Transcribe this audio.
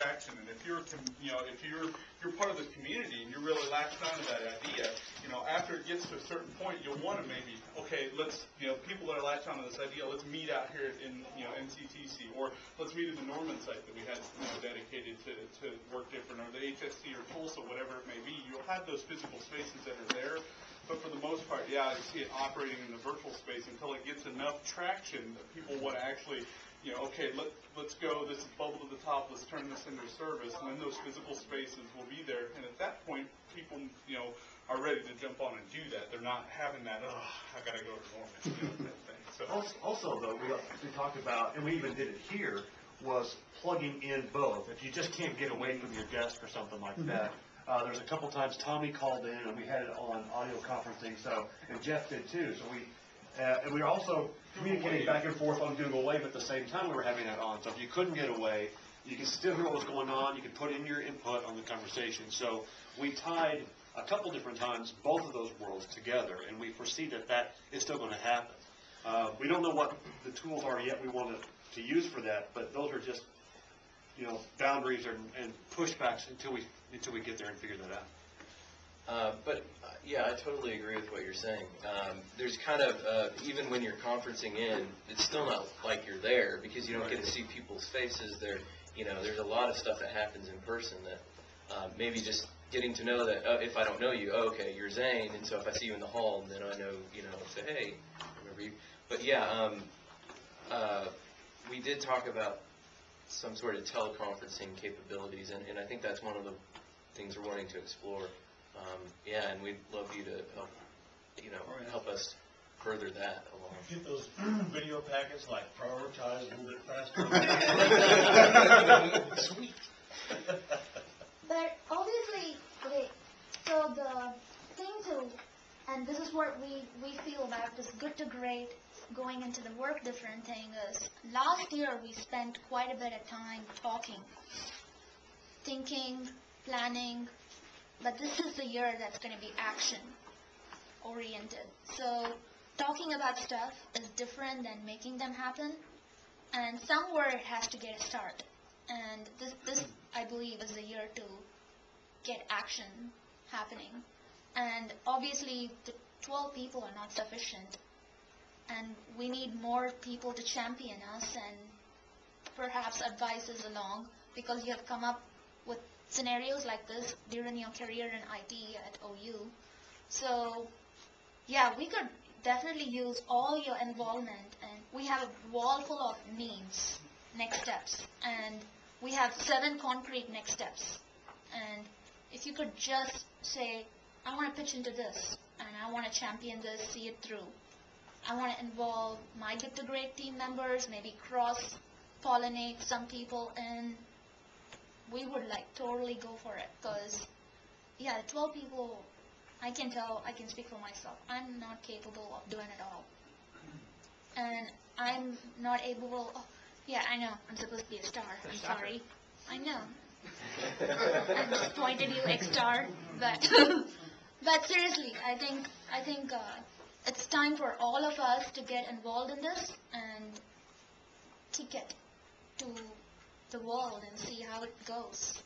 action. And if you're, if you're part of the community and you're really latched onto that idea, after it gets to a certain point, you'll want to maybe, okay, let's, people that are latched onto this idea, let's meet out here in, NCTC, or let's meet at the Norman site that we had, dedicated to work different, or the HSC or Tulsa, whatever it may be. You'll have those physical spaces that are there. But for the most part, yeah, I see it operating in the virtual space until it gets enough traction that people want to actually, okay, let's go, this is bubble to the top, let's turn this into a service, and then those physical spaces will be there. And at that point, people, are ready to jump on and do that. They're not having that, I got to go to Norman, that thing. So. Also, though, we talked about, and we even did it here, was plugging in both. If you just can't get away from your desk or something like that, there's a couple times Tommy called in, and we had it on audio conferencing, and Jeff did too. So and we were also communicating back and forth on Google Wave at the same time we were having that on. So if you couldn't get away, you could still hear what was going on. You could put in your input on the conversation. So we tied a couple different times both of those worlds together, and we foresee that is still going to happen. We don't know what the tools are yet we want to use for that, but those are just boundaries and pushbacks until we get there and figure that out. Yeah, I totally agree with what you're saying. There's kind of, even when you're conferencing in, it's still not like you're there because you don't get to see people's faces. There's a lot of stuff that happens in person that maybe just getting to know that, if I don't know you, okay, you're Zane, and so if I see you in the hall, then I know, say, hey, I remember you. But yeah, we did talk about some sort of teleconferencing capabilities, and I think that's one of the things we're wanting to explore. Yeah, and we'd love you to help us further that along. Get those video packets prioritized a little bit faster. Sweet. But obviously, okay, so the thing too, and this is what we feel about this good to great going into the work different thing is, last year we spent quite a bit of time talking, thinking, planning, but this is the year that's going to be action oriented. So talking about stuff is different than making them happen, and somewhere it has to get a start. And this I believe is the year to get action happening. And obviously the 12 people are not sufficient, and we need more people to champion us and perhaps advise us along, because you have come up with scenarios like this during your career in IT at OU. So yeah, we could definitely use all your involvement, and we have a wall full of needs, next steps, and we have 7 concrete next steps. And if you could just say, I want to pitch into this, and I want to champion this, see it through. I want to involve my Good to Great team members, maybe cross-pollinate some people, and we would totally go for it. Because, yeah, the 12 people, I can speak for myself. I'm not capable of doing it all. And I'm not able, yeah, I know, I'm supposed to be a star. I'm sorry. I know. I disappointed you, X-Star, but seriously, I think it's time for all of us to get involved in this and kick it to the world and see how it goes.